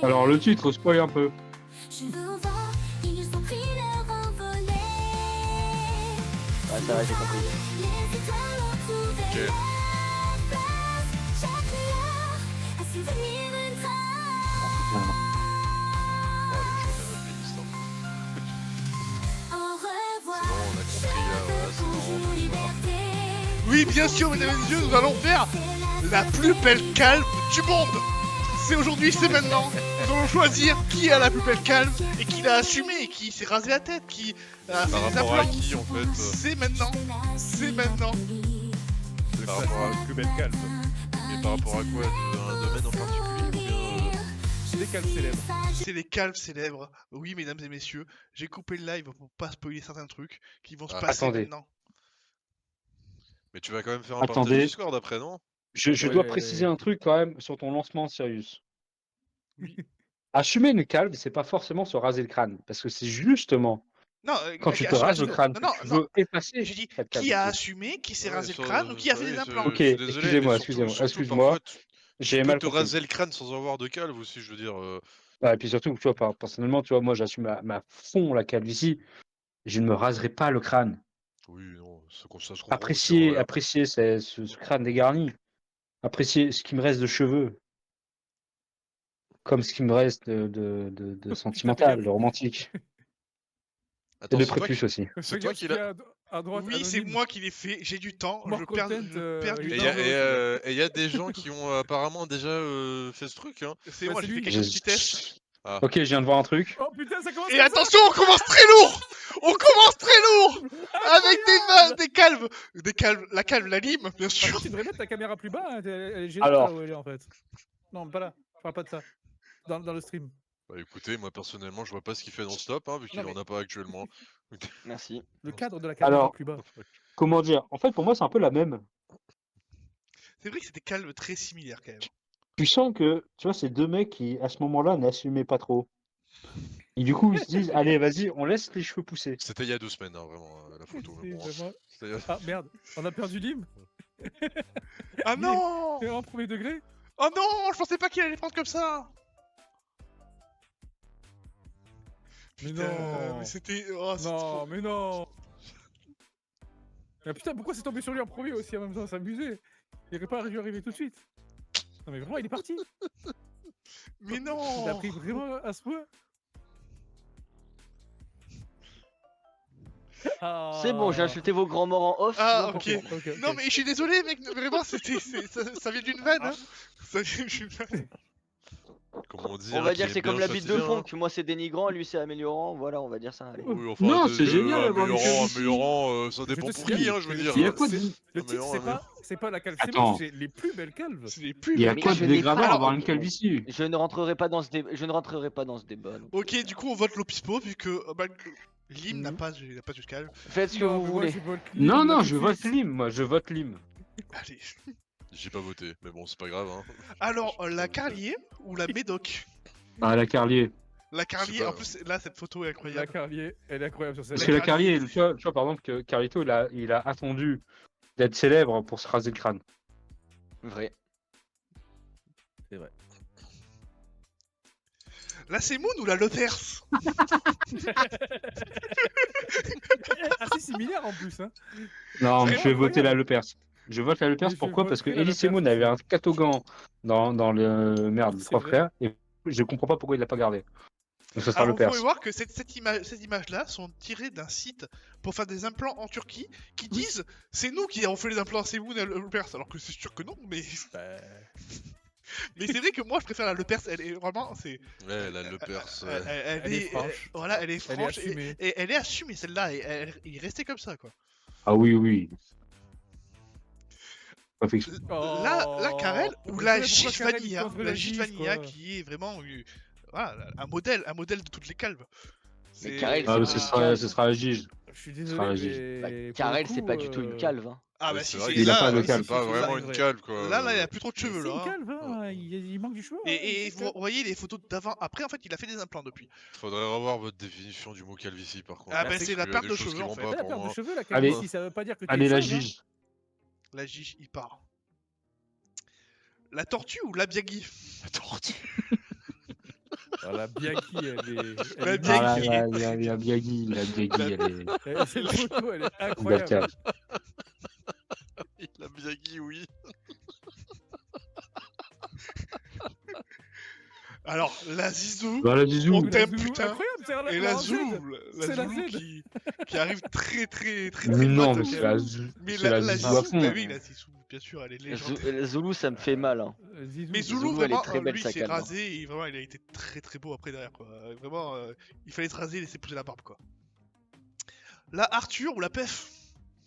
Alors le titre, spoil un peu. Ouais, ça va, j'ai compris. Ok. Bon, allez, je remets ma playlist. C'est bon, on a compris là, voilà, c'est marrant. Voilà. Oui, bien sûr, mesdames et messieurs, nous allons faire la plus belle calve du monde. C'est aujourd'hui, c'est maintenant. Nous allons choisir qui a la plus belle calve et qui l'a assumé, qui s'est rasé la tête, qui a fait Par des rapport à implants. qui en fait C'est maintenant. C'est maintenant. Par rapport à plus belle calme. Mais par rapport à quoi un domaine en particulier ou bien Des calmes célèbres. C'est les calves célèbres. Oui, mesdames et messieurs, j'ai coupé le live pour pas spoiler certains trucs qui vont se Ah, passer attendez. maintenant. Mais tu vas quand même faire un partage Attendez. Discord après, non? Je Ouais. dois préciser un truc quand même sur ton lancement, Sirius. Assumer une calve, c'est pas forcément se raser le crâne, parce que c'est justement Non, quand tu te rases le crâne, non, que tu non, veux effacer j'ai dit cette qui a calvitie. assumé, qui s'est Ouais, rasé le sur- crâne ou qui a fait ouais, des je- implants. Ok, je suis désolé, excusez-moi, mais excusez-moi, surtout, excuse-moi, parfois, tu j'ai peux mal te compris. raser le crâne sans avoir de calve aussi, je veux dire. Ouais, et puis surtout, tu vois, personnellement, tu vois, moi j'assume ma fond la calvitie, je ne me raserai pas le crâne. Oui, non, ça se comprend aussi. Apprécier ce crâne dégarni, apprécier ce qui me reste de cheveux, comme ce qui me reste de sentimental, de romantique, et Attends, de c'est toi prépuce qui... aussi. C'est toi qui l'a... À droite, Oui, c'est anonyme. moi qui l'ai fait, j'ai du temps, More je perds content, du il Et est temps. dangereux, il y a des gens qui ont apparemment déjà fait ce truc, hein. C'est Ouais, moi, c'est j'ai fait lui. quelques petits tests. Ah. Ok, je viens de voir un truc. Oh putain, ça commence Et comme attention, on commence très lourd. On commence très lourd avec des calves. Des calves, la calve, la lime, bien Par sûr. contre, tu devrais mettre ta caméra plus bas, hein, elle est gênante Alors. là où elle est en fait. Non, pas là, je parle pas de ça. Dans le stream. Bah écoutez, moi personnellement, je vois pas ce qu'il fait dans Stop, hein, vu qu'il Non, en mais- a pas actuellement. Merci. Le cadre de la caméra Alors, plus bas. comment dire? En fait, pour moi, c'est un peu la même. C'est vrai que c'est des calves très similaires quand même. Tu sens que, tu vois, c'est deux mecs qui, à ce moment-là, n'assumaient pas trop. Et du coup, ils se disent, allez, vas-y, on laisse les cheveux pousser. C'était il y a 2 semaines, hein, vraiment, la photo. Mais bon, Vraiment- c'était il y a- Ah merde, on a perdu Lim. Ah non. Et en premier degré. Oh non, je pensais pas qu'il allait prendre comme ça. Mais Putain, non. mais c'était... Oh, c'est Non, trop... mais non. Ah putain, pourquoi c'est tombé sur lui en premier aussi en même temps, s'amuser. Il aurait pas dû arriver tout de suite. Non mais vraiment, il est parti. Mais Il a non. pris vraiment à ce point. C'est bon, j'ai insulté vos grands morts en off. Ah, sinon, ok. pour moi. Non mais je suis désolé mec, vraiment ça vient d'une vanne hein. Ça vient d'une vanne. Comment dire On va qu'il dire que est c'est comme bien la bite de châtié, hein. funk. Moi c'est dénigrant, lui c'est améliorant. Voilà, on va dire ça. Allez. Oui, enfin, Non, c'est génial d'avoir une améliorant, calvitie. ça Je dépend te pour signale qui, hein, je veux que dire. Il y a quoi de... Le titre, Améliorant, c'est pas la calve Attends. c'est les plus belles calves. C'est les plus Il y a belles quoi je de n'ai dégradant pas- à avoir une Ok, calvitie? Je ne rentrerai pas dans ce débat. Je ne rentrerai pas dans ce débat. donc. Ok, du coup on vote l'Opispo vu que Lim n'a Mhm. pas de calve. Faites ce que Non, vous mais moi, voulez. je vote Lim, Non, là, non, tout je de vote suite. Lim, moi, je vote Lim. Allez. J'ai pas voté, mais bon, c'est pas grave, hein. Alors la Carlier ou la Médoc? Ah, la Carlier. La Je Carlier, sais pas. en plus là cette photo est La incroyable. Carlier, elle est incroyable sur Parce celle-là. que la Carlier. Carlier, tu vois par exemple que Carlito, il a attendu d'être célèbre pour se raser le crâne. Vrai. C'est vrai. La Semoun ou la Lepers? Assez similaire en plus, hein. Non, mais C'est je vais voter la incroyable. Lepers. Je vote la Lepers, Mais je pourquoi? Parce que voterai la Elie Lepers Semoun avait aussi. un catogan dans le merde, les C'est trois vrai. frères, et je comprends pas pourquoi il l'a pas gardé. Donc ça sera Alors vous Lepers. pouvez voir que ces images-là sont tirées d'un site pour faire des implants en Turquie qui disent c'est nous qui avons fait les implants à Semoun et à Lepers, alors que c'est sûr que non, mais Bah, mais c'est vrai que moi je préfère la Lepers, elle est vraiment Ouais, la Lepers. elle est franche. voilà, elle est Elle est franche assumée. et elle est assumée celle-là et elle est restée comme ça quoi. Ah oui, oui. Pas fait exprès. La Karel ou Mais la pourquoi Gige Karel, il Vanilla, contre la la Gige Gige, Vanilla quoi. qui est vraiment voilà, un modèle de toutes les calves. Mais C'est- Karel, Ah, c'est mais pas ce une sera, calve. ce sera la Gige. je suis sera la désolé, Gige. Bah, mais. Karel, pour le c'est coup, pas du tout une calve. Hein. Ah Ouais, bah c'est si vrai c'est Il a là, pas de si, calve. si, pas si, vraiment là, une vrai. calve, quoi. Là, il y a plus trop de Mais cheveux c'est là. une hein. calve, hein. Il manque du cheveu. hein, Et c'est vous voyez les photos d'avant, après en fait il a fait des implants depuis. Faudrait revoir votre définition du mot calvitie, par contre. Ah hein, bah parce c'est la qu'il y a perte des de choses cheveux qui en vont fait. pas C'est la pour perte de moi. cheveux, la Allez. calvitie, ça veut pas dire que t'es Allez, la chauve, hein. Gige. La Gige il part. La tortue ou la Biagui? La tortue. La Biagui, elle est. La est Biagui. magnifique. La Biagui, elle est Cette photo, elle est belle incroyable. cave. La Biagui, oui. Alors, la Zizou. Bah, la Zizou. On La t'aime, Zoulou, putain. incroyable, c'est Et la Zoulou, la C'est la Zoulou Z. qui arrive très Mais non, droite, mais ok. c'est la Zizou. Mais C'est la Zizou à Zizou, bah fond. oui, la Zizou, bien sûr, elle est légendaire. La Zoulou, ça me fait mal. Hein. Zizou. Mais Zoulou, Zoulou, elle est vraiment, très belle, lui, sa il s'est calme, hein. rasé et vraiment, il a été très beau après derrière, quoi. Vraiment, il fallait se raser et laisser pousser la barbe, quoi. La Arthur ou la Pef?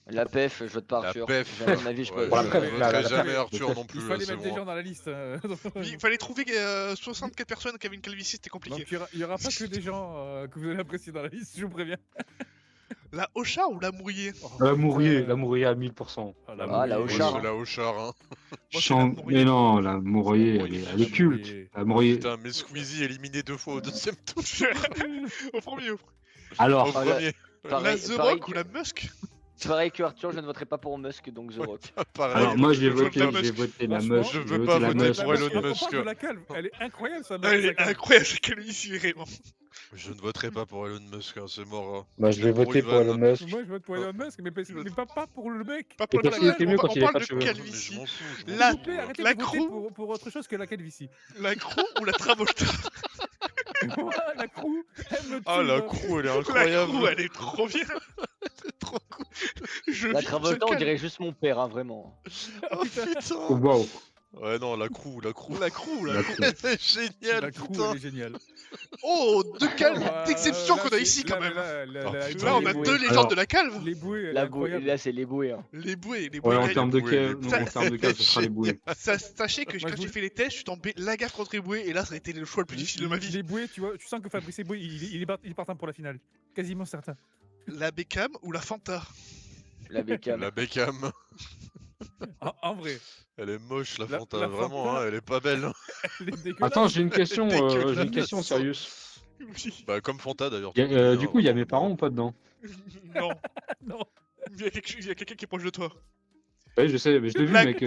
La PEF, je vote pas La Arthur. PEF. Jamais de ma vie, je Ouais, peux. Pour la je PEF, voterai la jamais PEF. Arthur non plus. Il fallait c'est mettre des bon. gens dans la liste. Il fallait trouver 64 personnes qui avaient une calvitie, c'était compliqué. Donc il y aura pas que des gens que vous allez apprécier dans la liste, je vous préviens. La Ocha ou la Mourier? La Mourier à 1000%. Ah, La la Ah, la Mourier. Auchard, C'est hein. la Auchard, hein. Moi, c'est la Mourier. Mais non, la Mourier, elle est culte. La Mourier. Putain, mais Squeezie éliminé 2 fois au deuxième tour. Au premier. Au Alors, Ah, la- premier. La Pareil, The pareil Rock ou que- la Musk? Pareil que Arthur, je ne voterai pas pour Musk, donc The Rock. Pareil. alors moi j'ai je vote voté, la Musk. j'ai voté la Franchement, Musk. je j'ai veux voté pas la voter Musk. pour Elon On Musk. parle de la calme, elle est incroyable ça. Elle sa est calme. incroyable, cette calvitie, vraiment. Je ne voterai pas pour Elon Musk, hein, c'est mort. Hein. Bah, je vais Pour voter une pour vanne. Elon Musk. Moi je vote pour Elon Musk, mais pas pour le mec. Pas Et pour parce la qu'il était calme, mieux quand on il avait parle pas de de cheveux. Mais je calvitie. m'en fous. je S'il m'en La- vous fous, plaît, moi. arrêtez la de voter crew. pour autre chose que la calvitie. La Crow ou la Travolta? La crew, elle me tue. Ah, la là. crew, elle est La incroyable. Crow, elle est trop bien. trop cool. Je La vis Travolta, sur on le dirait juste mon père, hein, vraiment. Oh putain. Oh, waouh. Ouais, non, la crew. La Crow, la La Crow. crew. C'est génial, La crew, putain. elle est géniale. Oh, deux calmes Bah, d'exception là, qu'on a c'est- ici, là, quand même. Ah, putain, Là, on a les deux bouées. légendes Alors- de la calve. Les bouées, elle est La bouée, incroyable. là, c'est les bouées. Hein. Les bouées Ouais, en gagnent. termes de bouées, cas, les non, bouées. en termes de cas, ce sera les bouées. Sachez que Moi, quand je j'ai vous- fait les tests, je suis tombé Lagarde contre les bouées, et là, ça a été le choix le plus difficile de ma vie. Les bouées, tu vois, tu sens que Fabrice Eboué, il est partant pour la finale. Quasiment certain. La Beckham ou la Fanta? La Beckham. La Beckham. En vrai, Elle est moche, la La- Fanta. la Vraiment, Fanta. hein, elle est pas belle. hein. elle est dégueulasse. Attends, j'ai une question, Dégueulasse. sérieuse. Oui. Bah, comme Fanta d'ailleurs. Y a- tu peux du dire, coup, il y a vraiment. mes parents ou pas dedans? Non, Non. il y a quelqu'un qui est proche de toi. Ouais, je sais, mais je l'ai vu, La- mec. Tu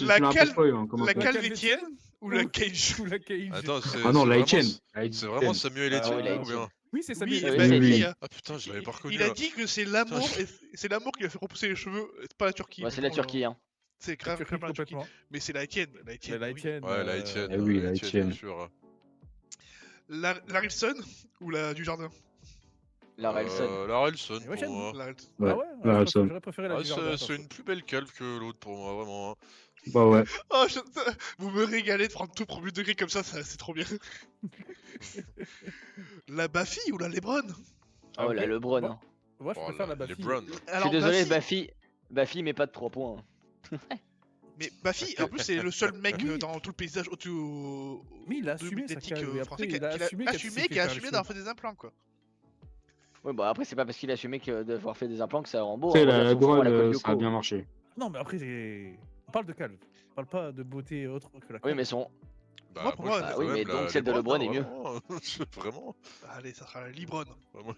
la l'as un peu cal- spoil, hein, comment La ça. Calvétienne ou la Ou- Cage? Sous la cage. Attends, c'est. Ah non, c'est la vraiment- Etienne. C'est vraiment Samuel Ah, Etienne ouais, la ou bien Oui, c'est ça. Oui, Ah bah, oui, il a oui. dit, Ah putain, je l'avais pas reconnu. il a là. dit que c'est l'amour, c'est l'amour qui lui a fait repousser les cheveux, c'est pas la Turquie. Ouais, c'est la Bon, Turquie. Hein. C'est grave, grave la Turquie. complètement. Mais c'est la Etienne, la Etienne. La oui. Etienne. Ouais, la Etienne. Eh oui, la la Etienne, Etienne. bien sûr. La Rilson ou la Dujardin? La Relson. La Relson Ouais, pour moi. La Rilson. Ouais, Ah ouais, la Relson. j'aurais préféré la Ah, Dujardin, c'est perso. une plus belle calve que l'autre pour moi, vraiment. hein. Bah ouais. Oh, vous me régalez de prendre tout premier degré comme ça, c'est trop bien. La Baffy ou la Lebron? Oh, la Après, LeBron. moi- Hein. Moi, je Oh, préfère la les Baffy. Browns. Je suis désolé, Baffy, mais pas de 3 points. Hein. Mais Baffy, en plus, c'est le seul mec Oui. dans tout le paysage auto. Mais il a assumé sa médiatique calve, et français après, qui il a a assumé qu'elle assumé, s'est fait qui a faire assumé les d'avoir fait des implants, quoi. Ouais, bah après, c'est pas parce qu'il a assumé que d'avoir fait des implants que ça rend beau. Tu sais, hein. Regarde la son front à la Gaulle, Colle ça a Yoko. bien marché. Non, mais après, on parle de calve. On parle pas de beauté autre que la calve. Oui, mais son. Bah, Moi, pour moi, je trouve oui, quand mais même donc la celle de Lebron, LeBron est mieux. Vraiment. Allez, ça sera la Libron. Vraiment.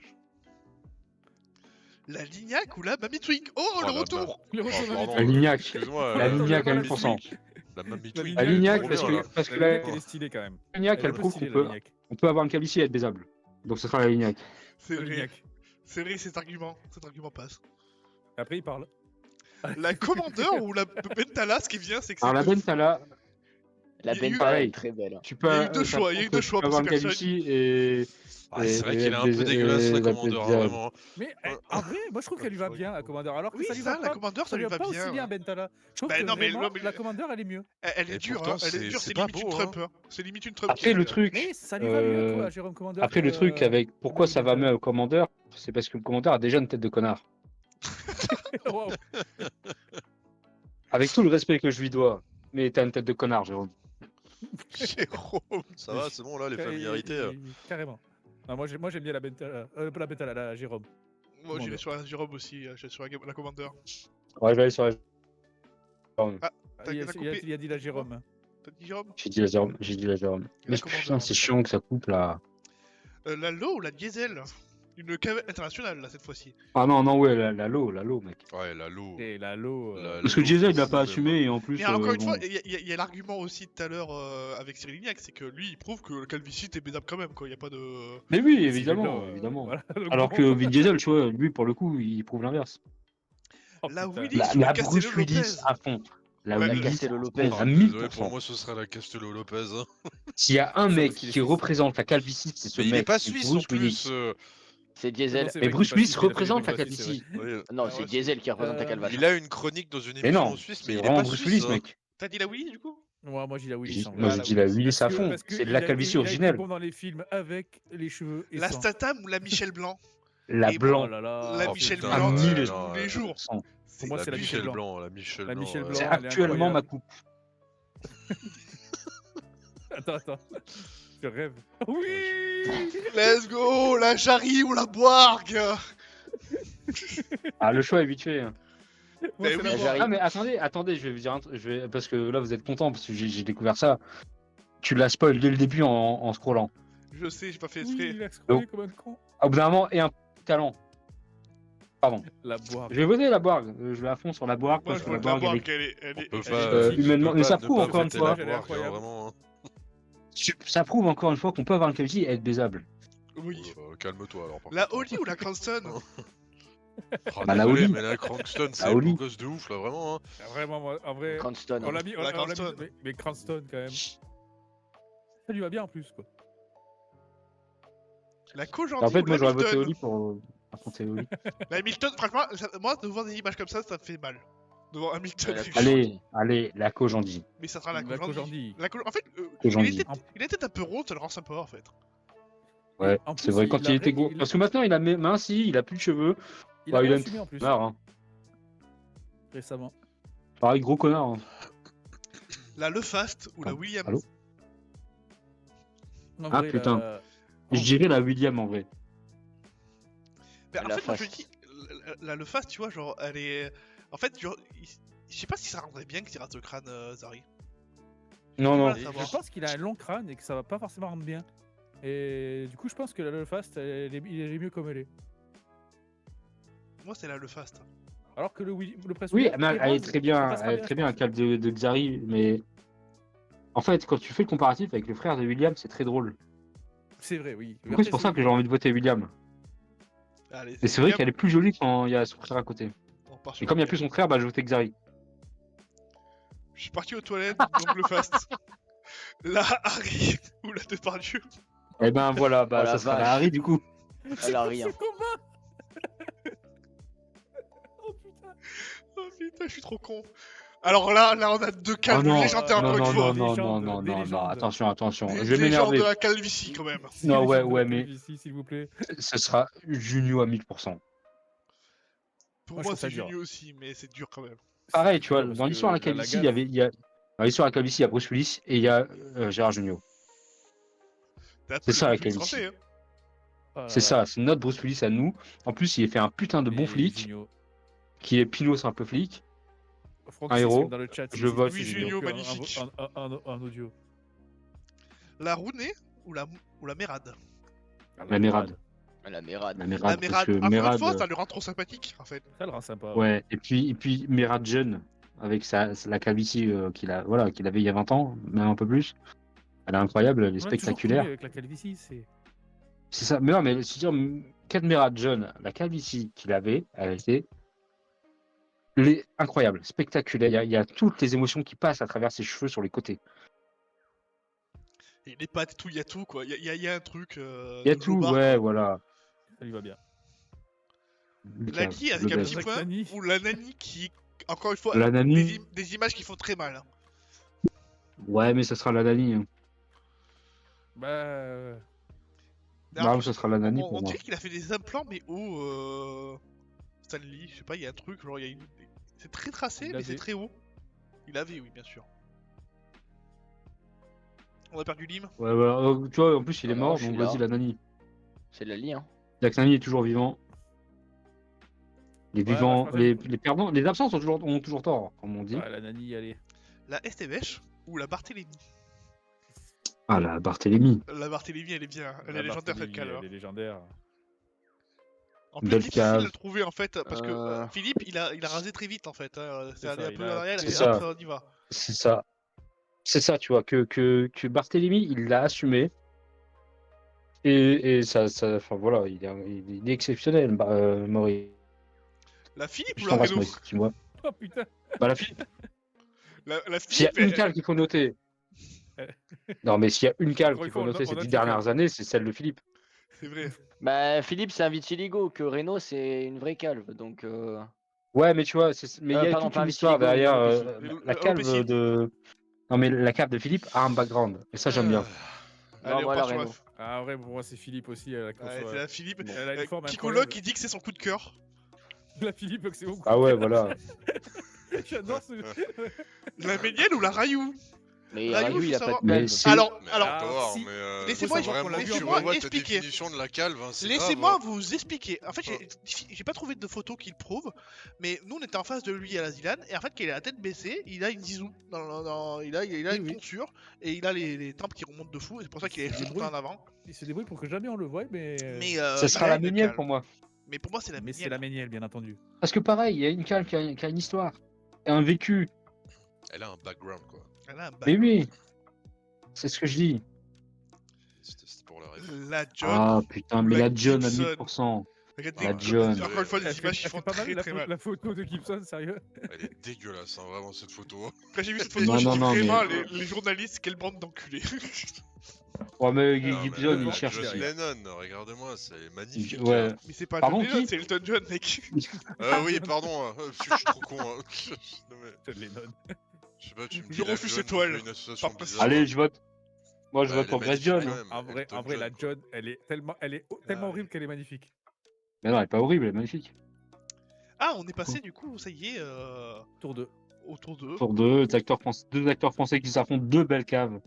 La Lignac ou la Mamie Twink? Oh, Oh, le la retour! Le Oh, retour de pardon, La Lignac. Excuse-moi. La Lignac à la 1000%. La Mamie La Twink. La Lignac, Lignac, trop parce bien, que, là. parce que La la Lignac, elle est stylée quand même. Lignac, Elle est elle un peu prouve stylée, qu'on la peut, Lignac. on peut avoir une calvitie et être baisable. Donc ce sera la Lignac. C'est La vrai, Lignac. c'est vrai, cet argument passe. Après, il parle. La Commandeur ou la Bentalas, ce qui vient, c'est que Alors la c'est Bentala, La Il y a eu- Benta pareil. est très belle. tu peux. Il y a eu deux ça choix, il y a eu prouve deux que tu choix peux pour avoir ces une calvitie et. Ah, c'est vrai et qu'il est un être peu bais- dégueulasse, la et commandeur, baisable. vraiment. Mais en vrai, moi je trouve qu'elle lui va bien, la Commander. Alors que Oui, ça lui ça, va la pas. Commandeur, Ça ça lui lui va va pas bien. aussi bien Bentala. Je trouve Bah que non, mais vraiment, mais- la Commander elle est mieux. Elle est Et dure, pourtant, hein. Elle est c'est- dure, c'est c'est pas limite une beau, Trump. Hein. C'est limite une Trump. Après, le qui- truc. Mais ça lui va mieux, toi, euh, Jérôme Commander. Après, le truc avec pourquoi ça va mieux au commandeur, c'est parce que le commandeur a déjà une tête de connard. Wow. Avec tout le respect que je lui dois, mais t'as une tête de connard, Jérôme. Jérôme, ça va, c'est bon là, les familiarités. Carrément. Non, moi j'aime bien la Bentala. Pas la Bentala, la Jérôme. Moi, Bon, j'irai mais- sur la Jérôme aussi, j'irai sur la Commandeur. Ouais, je vais aller sur la. T'as Il coupé. a dit la Jérôme. T'as dit Jérôme? J'ai dit la Jérôme. J'ai dit la Jérôme. Mais Commandeur. putain, c'est chiant que ça coupe là. La Low ou la Diesel? une cave internationale là cette fois-ci. Ah non, non, ouais, la low, mec. Ouais, la low. Et la low. Parce que low Diesel, il fou, l'a pas même. assumé et en plus. Mais encore une bon. fois, il y a l'argument aussi tout à l'heure avec Cyril Lignac, c'est que lui il prouve que le calvitie est baisable quand même quoi, il y a pas de... Mais oui, si évidemment, les blancs, évidemment. voilà, donc Alors bon. que Vin Diesel, tu vois, lui, pour le coup, il prouve l'inverse. Oh, La putain. Willy La, sur le la Castello Bruce Willis Lopez. à fond. La Ouais, Willis Castello à Lopez. fond, Ah, à désolé, pour 1000%. moi ce sera la Castello Lopez. Hein. S'il y a un Ça, mec parce qu'il est qui suisse. représente la calvitie, c'est ce Mais il est mec. pas c'est suisse Bruce en plus. Willis. C'est Non, Diesel. c'est Mais vrai Bruce qu'il est pas Willis suisse, il a fait des représente la bonnes choix suisses, calvitie. Ouais. Non, Ah c'est ouais, Diesel qui représente la calvache. Il a une chronique dans une Mais émission non, suisse, mais c'est il est vraiment pas Bruce suisse. Willis, Hein. mec. T'as dit la Willy du coup? Moi, j'ai la Willis. en Moi, vrai. je dis la Willis à Parce que- fond. parce que C'est de il la a- calvitie il a été originelle. bon dans les films avec les cheveux et La sans. Statham ou la Michel Blanc? La Et Blanc. Oh là là. La Oh, Michel putain, À Blanc ouais, 1000. non, tous les jours. Pour moi, la c'est la Michel Blanc. La Michel La Blanc. Michel ouais. Blanc. C'est elle est actuellement ma incroyable. coupe. Attends. Je rêve. Oui. Let's go, la Jarry ou la Boargue. Ah, le choix est vite fait. Hein. Moi, Mais c'est oui. la La Boargue. Jarry. Ah, mais attendez, je vais vous dire un truc. Parce que là, vous êtes contents, parce que j'ai découvert ça. Tu l'as spoil dès le début en scrollant. Je sais, j'ai pas fait Oui, exprès. il a scrollé comme un con. Au bout d'un moment, et un talent. Pardon. La Boargue. Je vais voter la Boargue. Je vais à fond sur la Boargue. Moi parce je que vois la la Boargue, Boargue, elle elle On est... peut elle pas, est tu humainement, peux mais pas ça ne prouve pas encore une voter fois. la Elle est Boargue, incroyable. vraiment. Hein. ça prouve encore une fois qu'on peut avoir une calvitie et être baisable. Oui. Calme-toi alors. par La contre. Holly ou la Cranston? Ah, Bah, la désolé, Holly. mais la Cranston, c'est La un beau Holly. gosse de ouf là, vraiment. Hein. Vraiment, moi, en vrai. Cranston. On l'a mis. La on l'a mis- Cranston. mais Cranston, quand même. Ça lui va bien en plus, quoi. La Co-Gentil En fait, ou moi, la j'aurais voté Milton? Oli pour affronter Oli. La Milton, franchement, moi, de voir des images comme ça me fait mal. De voir Hamilton, La c'est Allez, chiant. allez, la Kojandi. Mais ça sera la La Co-Gentil. Kojandi. En fait, Kojandi. il était un peu rond, ça le rend sympa en fait. Ouais, En plus, c'est vrai, quand il était gros. il- Parce que maintenant, il a minci, il a plus de cheveux. Il Bah, a il a une assumé en plus, marre, hein. récemment. Pareil, gros connard. Hein. La Lefast ou la Ah, Williams. allô En Ah, vrai, putain. la- Je dirais la William en vrai. Mais en La fait, moi je Fast. dis, la Lefast, tu vois, genre, elle est. En fait, genre, je sais pas si ça rendrait bien que tu rates le crâne, Zari. Non, non. Voilà, Et savoir. je pense qu'il a un long crâne et que ça va pas forcément rendre bien. Et du coup, je pense que la Lefast, il est mieux comme elle est. Moi, c'est la Lefast. Alors que le Prince Oui, William mais elle est rose, très ça bien, passera elle est très bien un câble de Xari, mais en fait, quand tu fais le comparatif avec le frère de William, c'est très drôle. C'est vrai, oui. Du coup, c'est pour ça que j'ai envie de voter William. Allez, Et c'est vrai qu'elle est plus jolie quand il y a son frère à côté. On part Et sur comme il n'y a William. plus son frère, bah je votais Xari. Je suis parti aux toilettes, donc Lefast. La Harry ou la Depardieu. Et ben voilà, bah Oh la ça sera vache. la Harry du coup. Elle a rien. Ce combat. Oh putain. Oh putain, je suis trop con. Alors là, on a deux calmes non, légendaires non, encore une non, fois. non, non, Légende, non, non, des non, non, légendes. attention, Des je vais légendes m'énerver. de la calvitie quand même. Non, ouais, Légende de la mais calvitie, s'il vous plaît. ce sera Junio à 1000%. Pour Moi, je moi, trouve ça c'est dur. Junior aussi, mais c'est dur quand même. Pareil, tu vois, Parce dans que l'histoire de la la calvitie, il gaffe- y a... Dans l'histoire de la calvitie, il y a Bruce Willis et il y a Gérard Junio. C'est ça, la calvitie. calvitie. Français, hein. Ah là C'est là. ça, c'est notre Bruce Willis à nous. En plus, il est fait un putain de bon Et flic, Junio. qui est Pinot, un peu flic. Franck Un Sisson héros, dans le chat, je il dit vote que c'est Junio, que un- magnifique. un audio. La Rounée ou la Mérade. La Mérade. La Mérade. La La Mérade, parce Mérade, que encore une Mérade... fois, ça le rend trop sympathique en fait. Ça le rend sympa. Ouais, et puis Mérade jeune, avec la calvitie qu'il avait il y a 20 ans, même un peu plus. Elle est incroyable, elle est On a toujours spectaculaire. connu avec la calvitie, c'est. C'est ça, mais non, mais je veux dire, Kat Mérade jeune, la calvitie qu'il avait, elle était incroyable, spectaculaire. Il y a toutes les émotions qui passent à travers ses cheveux sur les côtés. Et les pattes, tout, il y a tout quoi. Il y a un truc. Il y a de tout, globard, ouais, quoi. voilà. Ça lui va bien. La Nani avec un Le petit best. point, Nani. ou la Nani qui, encore une fois, La Nani, des images qui font très mal. Hein. ouais, mais ça sera la Nani. Hein. Bah. D'ailleurs, Non, ça sera la Nani on pour moi. dirait qu'il a fait des implants, mais haut. Stanley, je sais pas, il y a un truc, genre il y a une. C'est très tracé, Il mais c'est avait. très haut. Il avait, oui, bien sûr. On a perdu Lim. Ouais, ouais, tu vois, en plus, il est Alors, mort, je suis donc là. vas-y, la Nani. C'est de la lie, hein. Jack Nani est toujours vivant. Les Ouais, vivants, moi, je pense les perdants, les absents ont toujours tort, comme on dit. Ouais, la Nani, allez. La Estevech ou la Barthélemy. Ah, la Barthélemy. La Barthélemy, elle est bien, elle La est légendaire cette Barthélemy, calme. Elle est légendaire. En plus, Belle difficile à cave. le trouver en fait, parce que Euh. Philippe, il a rasé très vite en fait. Hein. C'est C'est allé ça, un il peu a- en arrière c'est et ça. hop, on y va. C'est ça. C'est ça, tu vois, que Barthélemy, il l'a assumé. Et ça, enfin voilà, il est exceptionnel, Maurice. La Philippe Je ou la t'embrasse, Renault? Maurice, dis-moi. Oh putain. Bah, la Philippe, La s'il y a Philippe, une cale qu'il faut noter. Non, mais s'il y a une cale Encore une qu'il fois, faut noter on ces note 10 les dernières cales. années, c'est celle de Philippe. c'est vrai. Bah, Philippe, c'est un vitiligo, que Renault, c'est une vraie calve. Donc. Ouais, mais tu vois, mais il y a Pardon, toute pas un une histoire vitiligo, une derrière alopécie. la calve Alopécie. de. Non, mais la calve de Philippe a un background. Et ça, j'aime bien. Non, Allez, on moi, la part sur la. Renault. Ah ouais, pour moi c'est Philippe aussi. Elle a, Ouais, c'est la Philippe. elle a une forme Piccolo incroyable. qui dit que c'est son coup de cœur. La Philippe, que c'est beaucoup. Ah ouais, voilà. J'adore ce. La Ménielle ou la Rayou? Mais Rayou, Rayou, faut il a pas savoir. de Mais calve. c'est- Alors, Mais alors, attends, si. mais Laissez-moi- faut vraiment que tu laissez-moi revoies ta expliquer. définition de la calve, hein, c'est laissez-moi grave. vous expliquer. En fait, j'ai pas trouvé de photo qui le prouve, mais nous on était en face de lui à la Zilan, et en fait, quand il a la tête baissée, il a une zizou. Il a Oui, une oui. tonsure, et il a les tempes qui remontent de fou, et c'est pour ça qu'il est Il se tout débrouille. en avant. Il se débrouille pour que jamais on le voie, mais. Mais Ça il sera a la une Ménielle calve. pour moi. Mais pour moi, c'est la Mais c'est Ménielle. la Ménielle, bien entendu. Parce que pareil, il y a une calve qui a une histoire. Et un vécu. Elle a un background, quoi. Elle a un Mais bac. oui. C'est ce que je dis. C'était pour la rêve. La John. Ah putain, ou mais la la John à Gibson. 1000%. Regardez, La John. encore une fois, Elle les fait- images elle font fait pas mal très très mal. la photo de Gibson, sérieux. Elle est dégueulasse, hein, vraiment, cette photo. Quand j'ai vu cette photo, Non, j'ai non, dit non, mais- vraiment, les journalistes, quelle bande d'enculés. Ouais, mais Non, mais Gibson, il devant, cherche. John aussi. Lennon, regarde-moi, c'est magnifique. Ouais. hein. Mais c'est pas Pardon, John Lennon, qui c'est Elton John, mec. Oui, pardon, je suis trop con. Hein. Non, mais, John Lennon. je sais pas, tu me Je dis la refuse John, cette toile. je fais une association Par principe. bizarre. Allez, je vote. Moi, je Bah, vote elle pour est Grace magnifique, John. quand même, En vrai, Elton la quoi. John, elle est tellement Ah, horrible qu'elle est magnifique. Mais non, elle est pas horrible, elle est magnifique. Ah, on est passé du coup, ça y est, Tour 2. autour d'eux. Pour deux acteurs français qui s'affrontent, deux belles caves.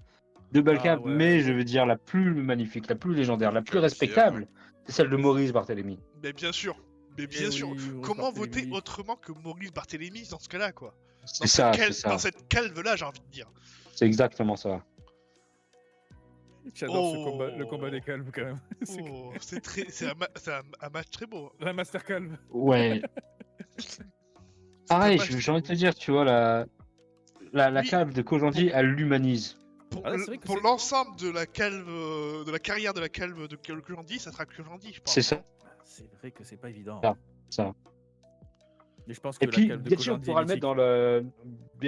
Deux belles Ah caves, ouais, mais ouais. je veux dire la plus magnifique, la plus légendaire, la plus Cave de respectable, c'est celle de Maurice Barthélemy. Mais bien sûr. Mais Eh bien sûr. oui, Maurice Comment voter Barthélémy. autrement que Maurice Barthélémy dans ce cas-là, quoi? C'est ça, c'est ça. Dans cette calve-là, j'ai envie de dire. C'est exactement ça. J'adore ce Oh. combat, le combat des calmes quand même. C'est Oh, c'est un match très beau. la Master Calme. Ouais. Pareil, dommage, j'ai envie de te dire, tu vois, la Oui. cave de Kojandi, elle l'humanise. Pour, Ah, c'est vrai que pour c'est- l'ensemble de la calve, de la carrière de la calve de Kojandi, ça sera Kojandi, je pense. C'est ça. C'est vrai que c'est pas évident. Ah, ça. Mais je pense que Et puis, la calme de Biaggi, on Kojandi pourra est le mettre mythique. dans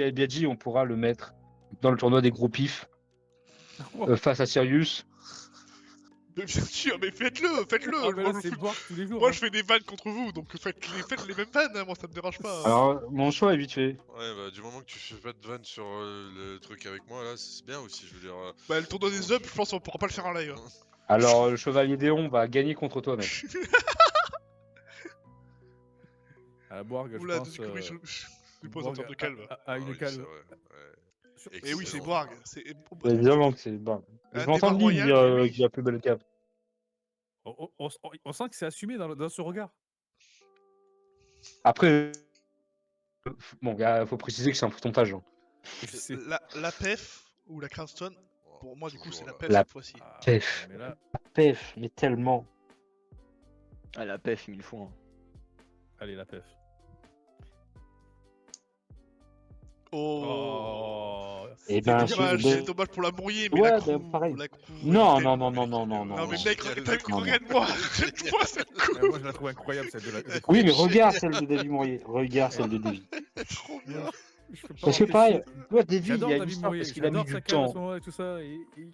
le. Biaggi, on pourra le mettre dans le tournoi des gros pifs face à Sirius. Mais bien sûr, mais faites-le. Ah, mais là, Moi, c'est boire tous les jours. moi, hein. je fais des vannes contre vous, donc faites les mêmes vannes, hein, moi ça me dérange pas. Alors, mon choix est vite fait. Ouais, bah, du moment que tu fais pas de vanne sur le truc avec moi, là, c'est bien aussi, je veux dire. Bah, le tournoi des ups, je pense qu'on pourra pas le faire en live. hein. Alors, le chevalier Déon va gagner contre toi, mec. À Bourg, je Oula, pense. du coup, oui, je pose en Bourg termes de calve. a Ah une oui, calme. c'est vrai, ouais. Sur- Et oui, c'est Excellent. Boarg. C'est Évidemment que c'est bon. Un Je vais entendre débat dire royal, oui. qu'il y a plus belle cave. On sent que c'est assumé dans ce regard. Après, bon, faut préciser que c'est un pourcentage. hein. C'est- la PEF ou la Cranston. Oh, Pour moi, du coup, toujours, c'est la là. PEF La- cette fois-ci. Ah, Pef. mais là, Pef, mais tellement. Ah, la PEF, 1000 fois. hein. allez, la PEF. Oh. Et C'est ben, dommage, je- c'est dommage pour la Mourier, mais Ouais, la ben, crew, pareil. la crew, Non, elle- non, non, non, non, non, non. Non, mais non. mec, Génial. Non, non. regarde-moi, regarde-moi cette coupe. Moi, je la trouve incroyable, celle de la. Oui, mais regarde celle de David Mourier. Regarde celle de David. Trop bien. Je peux pas Parce que m'empêcher. pareil, tu vois, David, il J'adore y a une David histoire Mourier, parce qu'il a mis j'adore du sa calme à ce temps. moment et tout ça.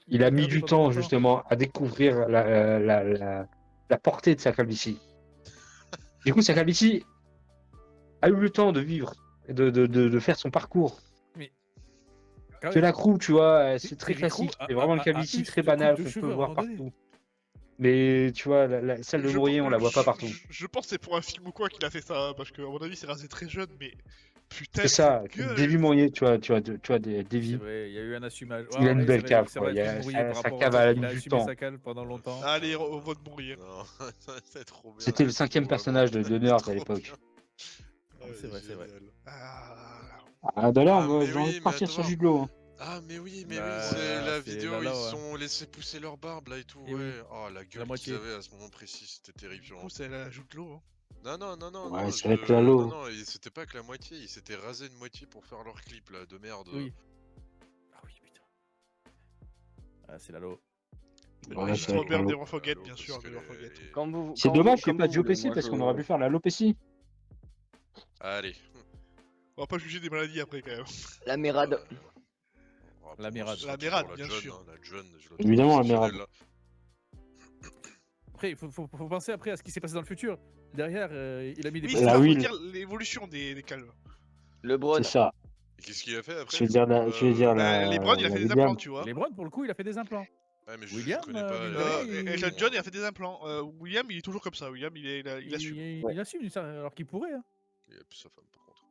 Il a mis du pendant temps, longtemps. justement, à découvrir la portée de sa calvitie. Du coup, sa calvitie a eu le temps de vivre, de faire son parcours. Quand Que même, la crew, tu vois, c'est très Terry Crew classique. a- C'est vraiment une a- a calvitie eu très cette banale coupe de qu'on cheveux peut à un voir moment donné. partout. Mais tu vois, celle de Je Mourier, pense- on la voit pas partout. Je pense que c'est pour un film ou quoi qu'il a fait ça, hein, parce que à mon avis, c'est rasé très jeune, mais putain, C'est ça, cette gueule. David Mourier, tu vois, C'est Davy. vrai, il y a eu un assumage. Il a une ouais, belle c'est cave, vrai, c'est quoi. vrai, Il y a- David Mourier, sa- par sa rapport cave à a ça, mis il a du assumé temps. sa calme pendant longtemps. Allez, on vote Mourier. Non, c'est trop bien. C'était le cinquième Vraiment, personnage de Nerd trop à l'époque. bien. C'est vrai, c'est vrai. génial. Ah, Ah, d'ailleurs, Ah, mais j'ai envie oui, de partir mais sur attends. Jude Law. hein. Ah mais oui, mais Bah, oui, c'est la c'est vidéo, Lala, ils ouais. se sont laissés pousser leur barbe là et tout, Et oui. ouais. Oh la gueule qu'ils moitié. avaient à ce moment précis, c'était Du terrifiant. coup, c'est la joue de l'eau. Hein. Ouais, Non, c'est avec Lalo. non, c'était pas que la moitié, ils s'étaient rasés une moitié pour faire leur clip là, de merde. Oui. Ah oui, putain. Ah, c'est Lalo. Ouais, Ouais, c'est trop avec bien, Lalo. Never Forget, Lalo, bien parce sûr, que Never Forget. C'est dommage qu'il n'y ait pas de Joe PC moi, parce qu'on aurait pu faire la Lopécie. Allez. On va pas juger des maladies après, quand même. La mérade. Pour La moi, mérade. ce sera La toujours mérade, la bien John, sûr. hein, la John, je la trouve Évidemment, la exceptionnelle, mérade. là. Après, il faut penser après à ce qui s'est passé dans le futur. Derrière, il a mis des Oui, La c'est ça, faut Will. dire l'évolution des calmes. LeBron. C'est ça. Et qu'est-ce qu'il a fait après Je veux dire, je veux dire Bah, la, LeBron, il a la fait des William. implants, tu vois. LeBron, pour le coup, il a fait des implants. Ouais, mais je William, connais pas. mine de rien, il- Et Elton John, il a fait des implants. William, il est toujours comme ça. William, il assume. Il assume ça, alors qu'il pourrait. Hein. Il a plus sa femme par contre.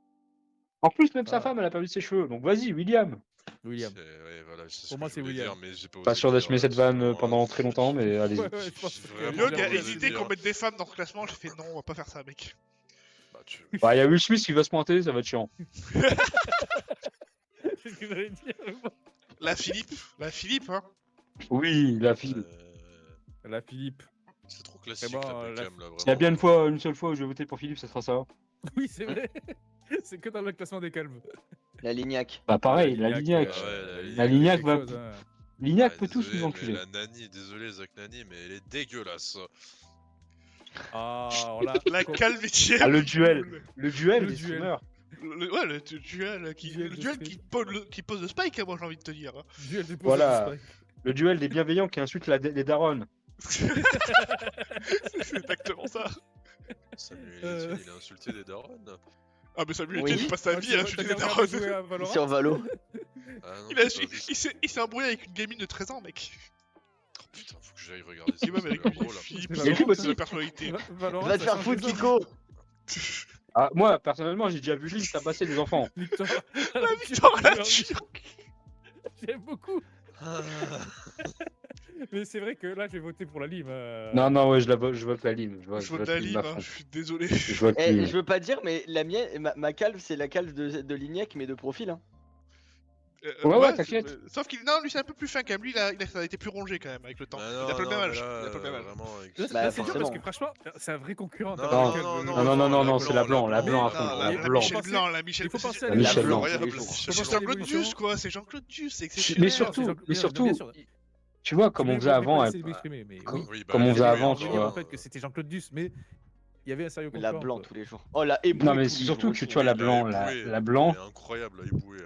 En plus, même sa Ah. femme, elle a perdu ses cheveux. Donc vas-y, William. William. Ouais, voilà, c'est ce Pour que moi, je c'est voulais William. dire, mais j'ai pas Pas osé sûr le d'assumer dire, cette là, vanne sinon, pendant très longtemps, mais allez-y. Ouais, je pense que Vraiment, Young bien a osé hésité dire. qu'on mette des femmes dans ce classement. J'ai fait non, on va pas faire ça, mec. Bah, tu... Bah, il y a Will Smith qui va se pointer, ça va être chiant. c'est ce que j'allais dire. La Philippe, hein. Oui, la fille. La Philippe. C'est trop classique bon, la la- Beckham là, vraiment. S'il y a bien une seule fois où je vais voter pour Philippe, ça sera ça. Oui, c'est vrai. c'est que dans le classement des calmes. La Lignac. Bah pareil, la Lignac. La Lignac quelque va- chose, hein. Lignac Ah, peut tous désolé, nous mais enculer. La Nani, désolé Zach Nani, mais elle est dégueulasse. Ah, alors là, La calmétière. Ah, le duel. Le duel Le des duel. streamers. Ouais, le duel qui pose le spike, hein, moi j'ai envie de te dire. Hein. duel des poses Voilà. de Spike. Le duel des bienveillants qui insultent les darons. C'est exactement ça. Samuel Euh. Etienne, il a insulté des darons. Ah, mais Samuel Oui. Etienne, il passe sa Ah, vie à t'as insulter déjà des regardé darons. jouer à Valorant Sur Valo. Ah non, Il a j'ai su- pas vu ça. il s'est embrouillé avec une gamine de 13 ans, mec. Oh putain, faut que j'aille regarder ça. Et même ça a avec l'air drôle. Philippe, Mais c'est Philippe c'est aussi. la personnalité. Valorant, Va te ça faire change foutre, les Kiko. Ah, moi, personnellement, j'ai déjà vu Lynn tabasser des enfants. hommes. Victor. La victoire à la Turque. J'aime beaucoup. Ah. Mais c'est vrai que là, je vais voter pour la Lime. Non, ouais, je vote la Lime. Je vote la Lime, hein, je suis désolé. Je vote Eh, Lime. je veux pas dire, mais la mienne, ma calve, c'est la calve de Lignac, mais de profil. Hein. Ouais, t'inquiète. Sauf qu'il non, lui c'est un peu plus fin quand même. Lui, ça a été plus rongé quand même avec le temps. Bah Il a pas le même mais âge. là, Il a pas le même âge. Vraiment, avec- Là, Bah, là, c'est dur parce forcément. que franchement, c'est un vrai concurrent. Non, Non, T'as c'est la blanc, la blanc à Mais fond. non, La il blanc. faut penser- La Michel Il faut penser à La l'évolution. Michel Blanc. Incroyable, tous les jours. Michel Faut C'est penser à Blanc. Jean-Claude l'évolution. Duss quoi, c'est Jean-Claude Duss, c'est Mais exceptionnel. surtout, Bien mais sûr, surtout, bien sûr. tu vois, comme on faisait avant, Mais Comme- Oui, comme on faisait oui, avant, oui, tu oui, vois. en fait que c'était Jean-Claude Duss, mais il y avait un sérieux La concurrent. blanc quoi. tous les jours. Oh, la ébouée Non, mais tous les surtout jours que tu aussi. vois la il a blanc, éboué, la blanc. il est incroyable, la ébouée.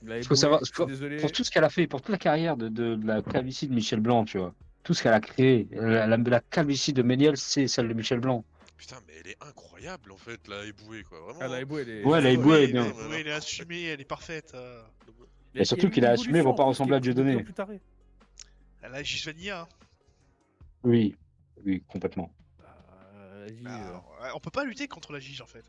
La Faut ébouée, savoir, je suis désolé. pour tout ce qu'elle a fait, pour toute la carrière de la calvitie de Michel Blanc, tu vois. Tout ce qu'elle a créé. La calvitie de Méniel, c'est celle de Michel Blanc. Putain, mais elle est incroyable en fait, la ébouée quoi, vraiment. Ah, la ébouée, elle est. Ouais, la Oui, ébouée, elle est la bien. ébouée, elle est assumée, elle est parfaite. Il y a surtout eu qu'il a une assumé pour pas évolution, ressembler à qui est de plus en Dieudonné. plus tarée. Elle a Gisvania. Hein. Oui, complètement. Vas-y, Ouais, on peut pas lutter contre la Gige en fait.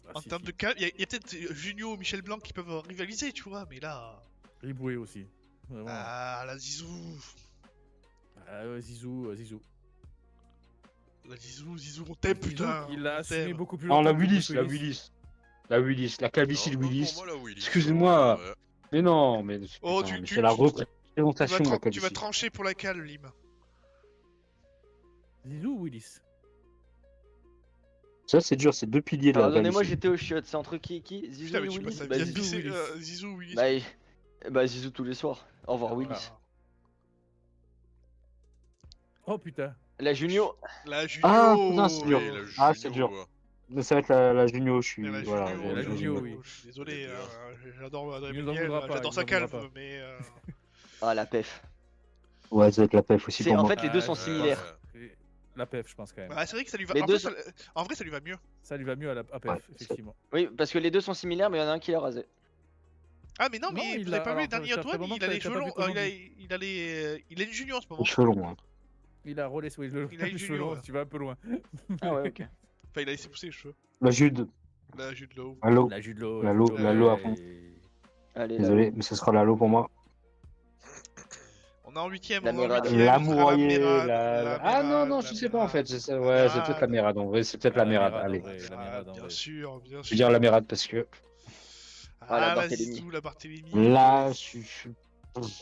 ah, En si, termes si. de cas, il y a peut-être Junio ou Michel Blanc qui peuvent rivaliser, tu vois, mais là. Ébouée aussi. Vraiment. Ah, la Zizou. Ah ouais, Zizou, Zizou. La Zizou, on t'aime putain. Il l'a on assumé t'aime. beaucoup plus Non, longtemps. la que Willis, Bruce la Willis. La Willis, la calvitie de Non, Willis. pour moi, la Willis, Excuse-moi. ouais. Mais non, mais, Oh, putain, tu- mais tu- c'est la tu- représentation de la Tu vas calvitie. trancher pour la cale, Lim. Zizou ou Willis? Ça, c'est dur, c'est deux piliers de la Pardonnez-moi, calvitie. j'étais au chiottes. C'est entre qui Zizou Putain, et mais tu Willis passes ta Bah, vie à Zizou. Zizou, pisser. Willis. Zizou, Willis. Bah, Zizou tous les soirs. Au revoir, Voilà. Willis. Oh putain. La Junio. La Junio. Ah, putain, c'est dur. Oui, la Ah, c'est Junio, dur. ouais. Mais ça va être la Junio, je suis. La Voilà, Junio, la Junio, Junio. oui. Je suis désolé, Les deux. j'adore Adrien Il nous en Méniel, voudra pas, j'adore il sa nous en voudra calve, pas. mais. Ah, la PEF. Ouais, ça va être la PEF aussi C'est pour en moi. fait les deux sont Ouais, similaires. Et La PEF, je pense quand même. Bah, c'est vrai que ça lui va. Les En, deux vrai, en vrai, ça lui va mieux. Ça lui va mieux à la PEF, Ouais, effectivement. Oui, parce que les deux sont similaires, mais il y en a un qui l'a rasé. Ah, mais non, Non, mais il vous avez a- pas vu le alors, dernier ça fait un Antoine, moment il que a t'as- les t'as cheveux pas longs. vu Colombie. Il a une Junio en ce moment. Les cheveux longs. Hein. Il a roulé, oui, le Il a une les cheveux Junio, longs, là. tu vas un peu loin. Ah ouais, ok. Enfin, il a laissé pousser les cheveux. La Jude. La Jude Law. Lalo. La Jude Law. La Lo- la Lo à fond. Allez, là. Désolé, mais ce sera Lalo pour moi. On est en 8ème, La on est en Mérade. 8ème. L'amourier, la Ah non, non, la je sais pas en Mérade. fait. Ouais, c'est peut-être la Mérade en vrai, c'est peut-être Ah, la Mérade. en Allez. vrai, la Mérade, en Bien vrai. sûr, bien sûr. Je vais dire la Mérade parce que. Ah, la Ah, la Barthélemy. Zizou, la Barthélemy. Là,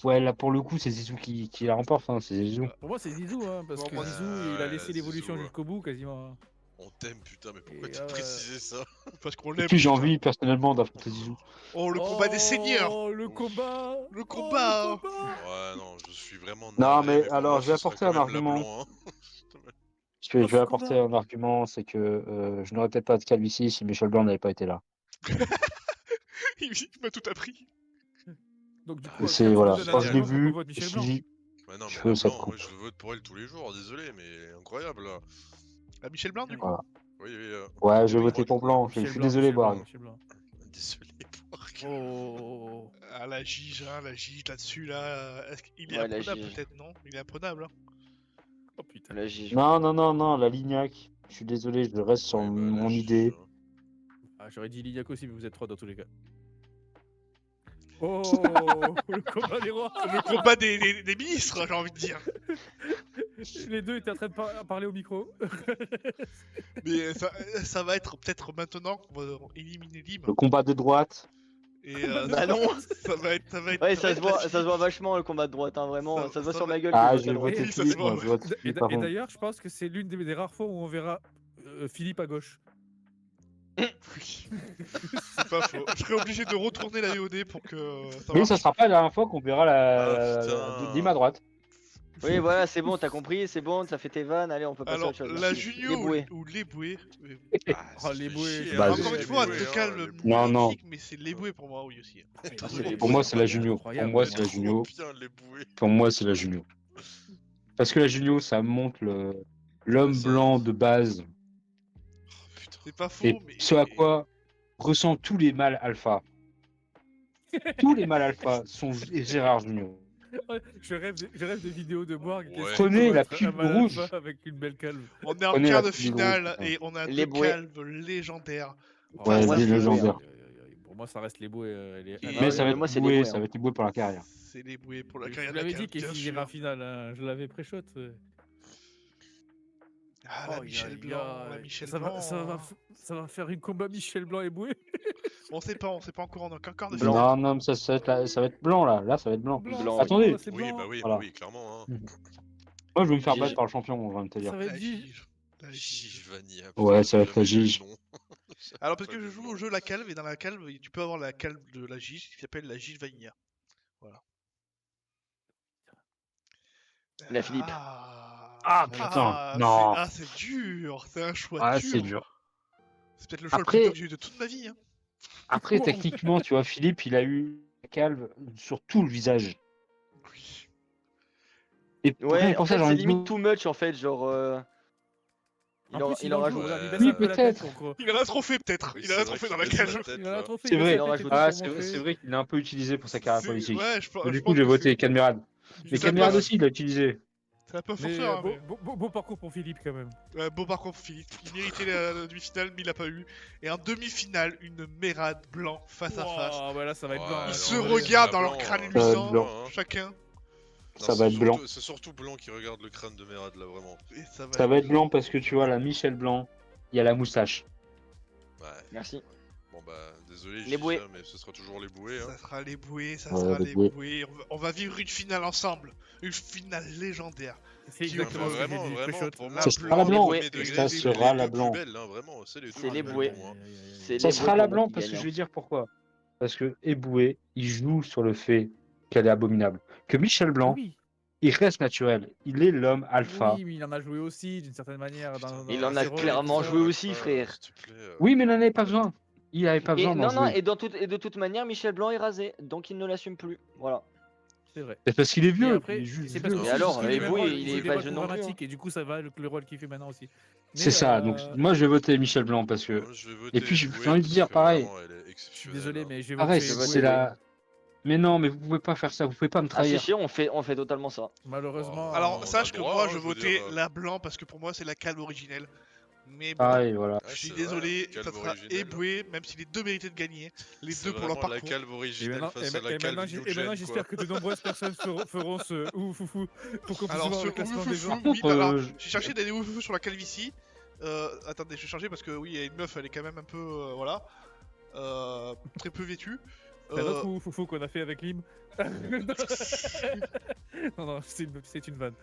ouais, là pour le coup, c'est Zizou qui la remporte. Hein, c'est Zizou. Pour moi, c'est Zizou, hein, parce Bon, que moi, Zizou, ouais, il a ouais, laissé l'évolution Zizou, jusqu'au bout quasiment. Hein. On t'aime, putain, mais pourquoi Et, tu précisé ça? Parce qu'on Et l'aime. puis j'ai putain. envie personnellement d'affronter Zizou. Oh, le combat des seigneurs. Oh, le combat. Le Oh, combat, le hein. combat. Ouais, non, je suis vraiment Non, navré, mais pour alors, moi, je vais ce sera apporter quand un même argument. la blanc, hein. Je Oh, vais ce apporter combat. un argument, c'est que je n'aurais peut-être pas de calvitie si Michel Blanc n'avait pas été là. Il m'a tout appris. Donc, du coup, C'est tu voilà, nous donnes un quand je l'ai argument pour qu'on vu, vote je Michel me suis Blanc. dit, Mais non, mais je la veux cette blanc, moi coupe. je vote pour elle tous les jours, désolé, mais incroyable là. Ah, Michel Blanc, du coup. Voilà. Oui, Ouais, oui, je vais oui, voter pour du coup, Blanc. Je Michel suis Blanc, désolé, Michel Blanc, Boarg. Michel Blanc. Désolé, Boarg. Oh. Ah, la Gige, hein, la Gige là-dessus, là. Il est Ouais, la imprenable, Gige. peut-être, non? Il est imprenable, hein. Oh putain. La Gige. Non, non, non, non, la Lignac. Je suis désolé, je reste sur Oui, bah, la mon Gige, idée. hein. Ah, j'aurais dit Lignac aussi, mais vous êtes trois dans tous les cas. Oh, le combat des rois. Le combat des ministres, j'ai envie de dire. Les deux étaient en train de parler au micro. Mais ça va être peut-être maintenant qu'on va éliminer Lim. Le combat de droite. Et Bah non. ça va être. Ouais, va ça se être voit, facile. ça se voit vachement le combat de droite, hein, vraiment. Ça- Ça se voit ça sur va- ma gueule que Ah, je je vote vais à droite. voter Oui, ça Philippe, se voit, moi, je vote Et Philippe avant. d'ailleurs, je pense que c'est l'une des rares fois où on verra Philippe à gauche. Oui. C'est pas faux. Je serais obligé de retourner la VOD pour que ça Oui, marche. ça sera pas la dernière fois qu'on verra Ah, putain. Dim à droite. Oui, voilà, c'est bon, t'as compris, c'est bon, ça fait tes vannes, allez, on peut passer à Alors, autre chose. la Merci. Junio Les bouées. ou les bouées. Ah, ça Oh, les fait bouées, chier, bah, hein, Encore les une fois, bouées, te hein, calme les bouées. Non, non. magnifique, mais c'est les bouées pour moi, oui aussi. C'est Les les Pour bouées. moi, c'est la incroyable, Junio. incroyable, Pour moi, moi. c'est la Junio. Oh, bien, les bouées. Pour moi, c'est la Junio. Parce que la Junio, ça montre l'homme Ça- blanc de base. Oh, putain. C'est pas faux, Et mais. ce à quoi ressent tous les mâles alpha. Tous les mâles alpha sont Gérard Junio. Je rêve de vidéos de Boarg qui Ouais. essaie de Prenez la combattre un pub mal rouge. alpha avec une belle calme. On est en Prenez quart la de file rouge, finale putain. et on a Les deux bouées. calves légendaires. Ouais, moi, des c'est les bouées, légendaires. Pour moi, ça reste les bouées. Et- Mais ça va moi, être c'est les boué, bouées, ça hein. va être boué pour la carrière. C'est les bouées pour la Je carrière vous de la l'avais dit calve, qu'il bien finirait en sûr. finale. Hein. Je l'avais pré-shot. Ah, la Oh, Michel y a- Blanc, la Michel ça Blanc. va, ça va faire une combat Michel Blanc et Boué. On sait pas encore, on a qu'un quart de Blanc. finale. Non, non, mais ça va être blanc là. Là, ça va être blanc. Blanc, Attendez. c'est Oui, blanc. bah oui, Voilà. bah oui, clairement. Hein. Moi, je vais me faire Gige. battre par le champion, on va me te dire. Ça va être La Gige. Gige. La Gige. Gige Vanilla. Ouais, putain, ça va j'ai être la jamais vu Gige. le nom. Alors parce Pas que je vu joue le au nom. jeu la calve et dans la calve tu peux avoir la calve de la Gige qui s'appelle la Gige Vanilla. Voilà. La Philippe. Ah, putain, non. C'est dur, c'est un choix Ah, dur. c'est dur. C'est peut-être le choix Après- le plus dur que j'ai eu de toute ma vie. Hein. Après, Wow. techniquement, tu vois, Philippe, il a eu la calve sur tout le visage. Oui. Et rien Ouais, que en pour ça, fait, j'ai c'est envie de limite too much en fait, genre. En plus, il en en rajoute. joue, regarde, il Ouais. baisse Oui, un peu la peut-être. tête, donc, Il en a trop fait peut-être. Oui, Il en a c'est trop vrai fait dans qu'il la baisse calve. la tête, il en a là. trop fait. C'est il vrai. baisse la tête et tout Ah, pour montrer. c'est vrai qu'il l'a un peu utilisé pour sa carrière C'est- politique. Ouais, je pense. Mais je du coup, pense j'ai que voté c'est- Cadmerade. Mais c'est un Cadmerade peu- aussi, il l'a utilisé. C'est un peu Mais forceur. Hein, beau parcours pour Philippe quand même. mais... Beau par contre, Philippe. Il méritait la demi-finale, mais il l'a pas eu. Et en demi-finale, une Mérade blanc face à face. Oh, bah là, ça va être Ouais, blanc. non, Ils se non, regardent c'est dans la leur blanc, crâne hein. Ça va être luisant, blanc. chacun. Non, Ça c'est va être blanc. surtout- C'est surtout blanc qui regarde le crâne de Mérad là, vraiment. Et Ça va être blanc parce que tu vois, la Michel Blanc, il y a la moustache. Ouais. Merci. Bon bah, désolé, je Les dis bouées. ça, mais ce sera toujours les bouées. Hein. Ça sera les bouées, ça Ouais, sera les les bouées. bouées. On va vivre une finale ensemble. Une finale légendaire. C'est Qui- exactement ce que j'ai Vraiment, dit. vraiment, pré-shot. pour La moi, Ça sera la au blanc. premier degré, Ça c'est sera les la deux blanc. plus belles, hein, vraiment, c'est les deux C'est plus les belles bouées. pour moi. C'est Ça les sera bouées la pour moi blanc qui parce que gagnent, je vais dire pourquoi. Parce que Eboué, il joue sur le fait qu'elle est abominable. Que Michel Blanc, Oui. il reste naturel. Il est l'homme alpha. Oui, mais il en a joué aussi d'une certaine manière. Dans, Il dans en a ses rôles et clairement tout ça. joué aussi, frère. S'il te plaît. Oui, mais il n'en avait pas besoin. Il n'avait pas Et besoin d'en non, non, jouer. et de toute manière, Michel Blanc est rasé, donc il ne l'assume plus. Voilà. C'est vrai. C'est parce qu'il est Mais vieux. après, il est juste c'est parce vieux. que Mais alors, il et joue vous, les mêmes il rôles, est joue pas les jeune rôles non plus, dramatiques, et du coup, ça va le rôle qu'il fait maintenant aussi. C'est ça. Donc moi, je vais voter Michel Blanc parce que. Moi, je vais voter Et puis, j'ai Bouée envie de parce dire que pareil. vraiment, elle est Je suis exceptionnelle, désolé, hein. mais je vais Pareil, voter voter c'est Eboué. la. Mais non, mais vous pouvez pas faire ça. Vous pouvez pas me Ah si, trahir. si, on fait totalement ça. Malheureusement. Alors, on a sache le que droit, moi, hein, je je veux votais dire. la blanc parce que pour moi, c'est la calme originelle. Mais bon, Pareil, voilà. je suis Ouais, c'est désolé, vrai, ça calve sera originelle. Eboué, même si les deux méritaient de gagner. Les C'est deux pour leur vraiment parcours. la calve Et originelle maintenant, face à la calve et New maintenant, Gen, j'espère que de nombreuses personnes feront ce oufoufou pour qu'on puisse Alors, voir ce le classement des gens. oui, contre, alors, je- j'ai cherché des oufous sur la calvitie. Attendez, je vais changer parce que oui, il y a une meuf, elle est quand même un peu. Voilà. très peu vêtu. C'est un autre foufou qu'on a fait avec Lim. Non, c'est une vanne.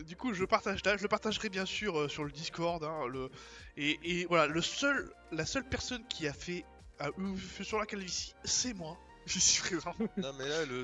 Du coup, je le partagerai bien sûr sur le Discord. Hein, et voilà, la seule personne qui a eu sur la calvitie, c'est moi. J'y suis présent. Non mais là le